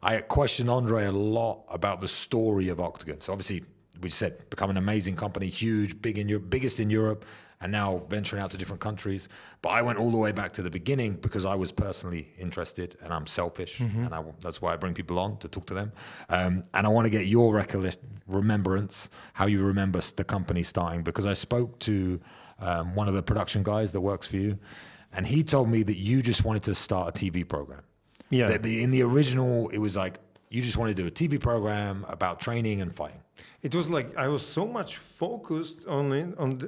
I questioned Andre a lot about the story of Octagon. So obviously, we said, become an amazing company, huge, biggest in Europe, and now venturing out to different countries. But I went all the way back to the beginning because I was personally interested, and I'm selfish, and that's why I bring people on to talk to them. And I want to get your remembrance, how you remember the company starting, because I spoke to one of the production guys that works for you, and he told me that you just wanted to start a TV program. Yeah. In the original, it was like you just wanted to do a TV program about training and fighting. It was like I was so much focused on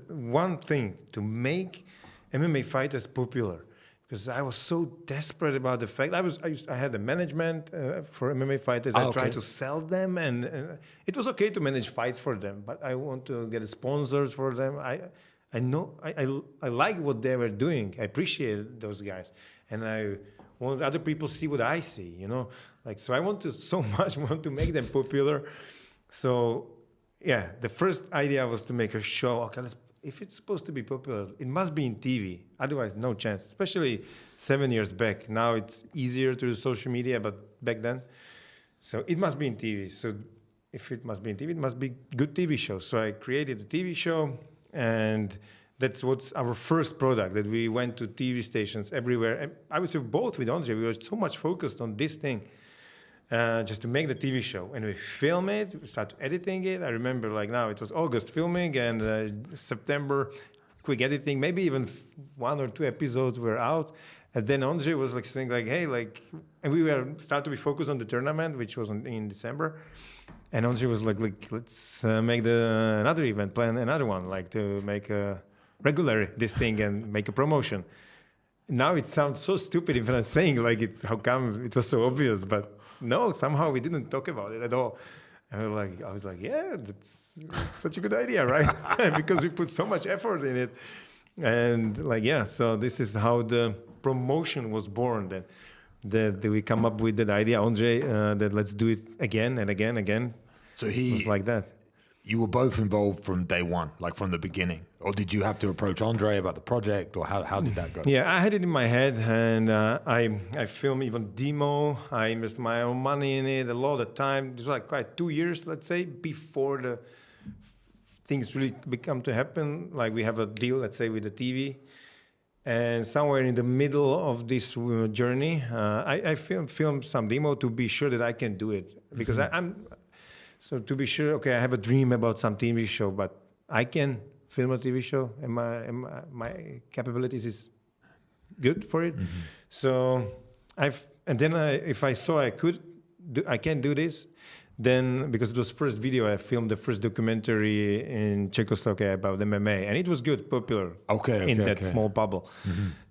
one thing, to make MMA fighters popular, because I was so desperate about the fact I had the management for MMA fighters. I tried to sell them, and it was okay to manage fights for them, but I want to get sponsors for them. I know I like what they were doing. I appreciate those guys, and I want other people see what I see. So I want to make them popular. So. Yeah, the first idea was to make a show. Okay, if it's supposed to be popular, it must be in TV. Otherwise, no chance. Especially 7 years back. Now it's easier to do social media, but back then, so it must be in TV. So if it must be in TV, it must be good TV show. So I created a TV show, and that's what's our first product. That we went to TV stations everywhere. And I would say both with Andre, we were so much focused on this thing. Just to make the TV show, and we film it, we start editing it. I remember now it was August filming, and September quick editing, maybe even 1 or 2 episodes were out. And then Andre was saying hey, and we were start to be focused on the tournament, which was in December. And Andre was like let's make another event, plan another one, to make a regular this thing and make a promotion. Now it sounds so stupid if I'm saying it's how come it was so obvious, but no, somehow we didn't talk about it at all. And I was like, yeah, that's such a good idea, right? Because we put so much effort in it. And so this is how the promotion was born. That we come up with that idea, Andre, that let's do it again and again. So it was like that. You were both involved from day one, from the beginning? Or did you have to approach Andre about the project, or how did that go? Yeah, I had it in my head, and I filmed even demo. I invested my own money in it a lot of time. It was quite 2 years, let's say, before the things really become to happen. We have a deal, let's say, with the TV. And somewhere in the middle of this journey, I filmed some demo to be sure that I can do it. Because So to be sure, okay, I have a dream about some TV show, but I can film a TV show, and my capabilities is good for it. So if I saw I can do this, then because it was first video, I filmed the first documentary in Czechoslovakia about MMA, and it was good, popular. In that small bubble,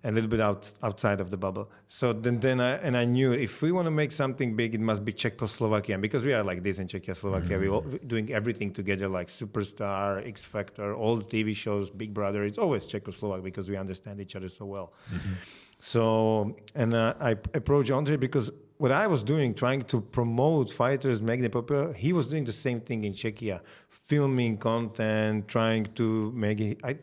a little bit outside of the bubble. So then I knew if we want to make something big, it must be Czechoslovakia, because we are like this in Czechoslovakia. We're doing everything together, like Superstar, X Factor, all the TV shows, Big Brother. It's always Czechoslovak because we understand each other so well. So I approached Andre because what I was doing, trying to promote fighters, make them popular, he was doing the same thing in Czechia, filming content, trying to make it. I'm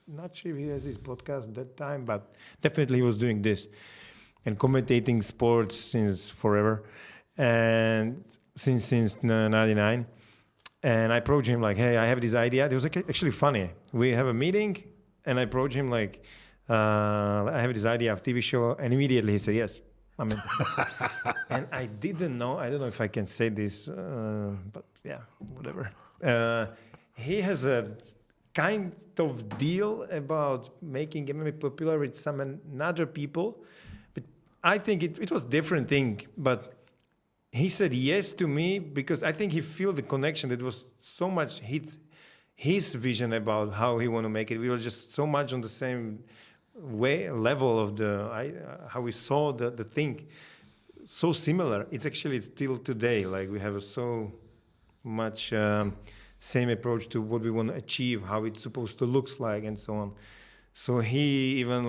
not sure if he has his podcast at that time, but definitely he was doing this and commentating sports since forever, and since '99. And I approached him hey, I have this idea. It was actually funny. We have a meeting, and I approached him I have this idea of TV show, and immediately he said yes. And I didn't know. I don't know if I can say this, but yeah, whatever. He has a kind of deal about making MMA popular with some other people, but I think it was different thing. But he said yes to me because I think he feel the connection. That was so much his vision about how he want to make it. We were just so much on the same level of how we saw the thing, so similar. It's actually still today. We have so much same approach to what we want to achieve, how it's supposed to look like, and so on. So he even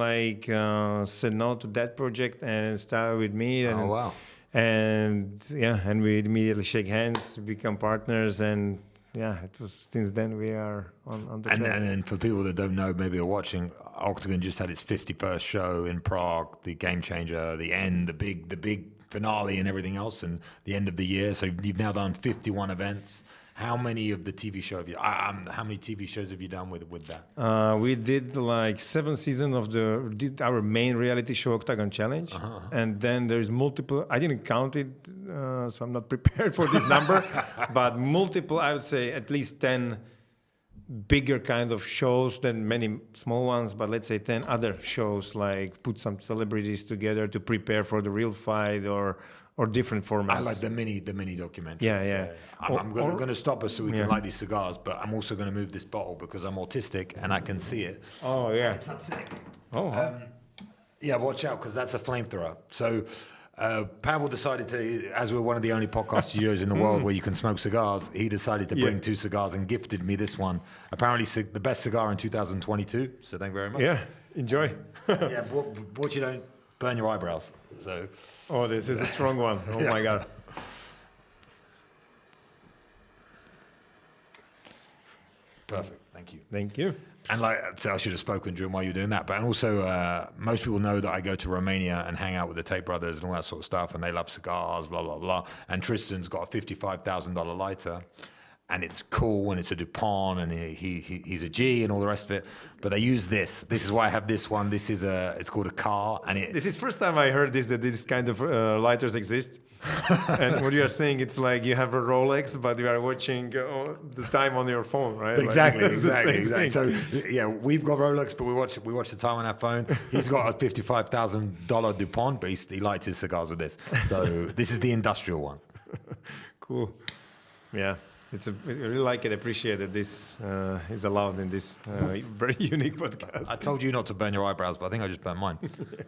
said no to that project and started with me. And, oh wow! And and we immediately shake hands, become partners, and it was since then we are on the track. And for people that don't know, maybe are watching, Octagon just had its 51st show in Prague, the Game Changer, the End, the big finale and everything else, and the end of the year. So you've now done 51 events. How many of the TV show have you? How many TV shows have you done with that? We did like 7 seasons of our main reality show, OKTAGON Challenge, and then there's multiple. I didn't count it, so I'm not prepared for this number, but multiple. I would say at least 10 bigger kind of shows than many small ones. But let's say 10 other shows, like put some celebrities together to prepare for the real fight or different formats. I like the mini documentaries. Yeah. I'm going to stop us so we can light these cigars, but I'm also going to move this bottle because I'm autistic and I can see it. Oh, yeah. Yeah, watch out because that's a flamethrower. So Pavol decided to, as we're one of the only podcast studios in the world where you can smoke cigars, he decided to bring 2 cigars and gifted me this one. Apparently the best cigar in 2022. So thank you very much. Yeah, enjoy. Yeah, but you don't burn your eyebrows. So. Oh, this is a strong one. Oh my God. Perfect. Thank you. Thank you. And so I should have spoken during while you're doing that. But also, most people know that I go to Romania and hang out with the Tate brothers and all that sort of stuff, and they love cigars, blah blah blah. And Tristan's got a $55,000 lighter, and it's cool, and it's a DuPont, and he's a G, and all the rest of it. But they use this. This is why I have this one. This is it's called a car, and this is first time I heard that this kind of lighters exist. And what you are saying, it's like you have a Rolex, but you are watching the time on your phone, right? Exactly, like, exactly. So yeah, we've got Rolex, but we watch the time on our phone. He's got a $55,000 DuPont, but he lights his cigars with this. So this is the industrial one. Cool. Yeah. I really like it, appreciate that this is allowed in this very unique podcast. I told you not to burn your eyebrows, but I think I just burned mine. Yeah.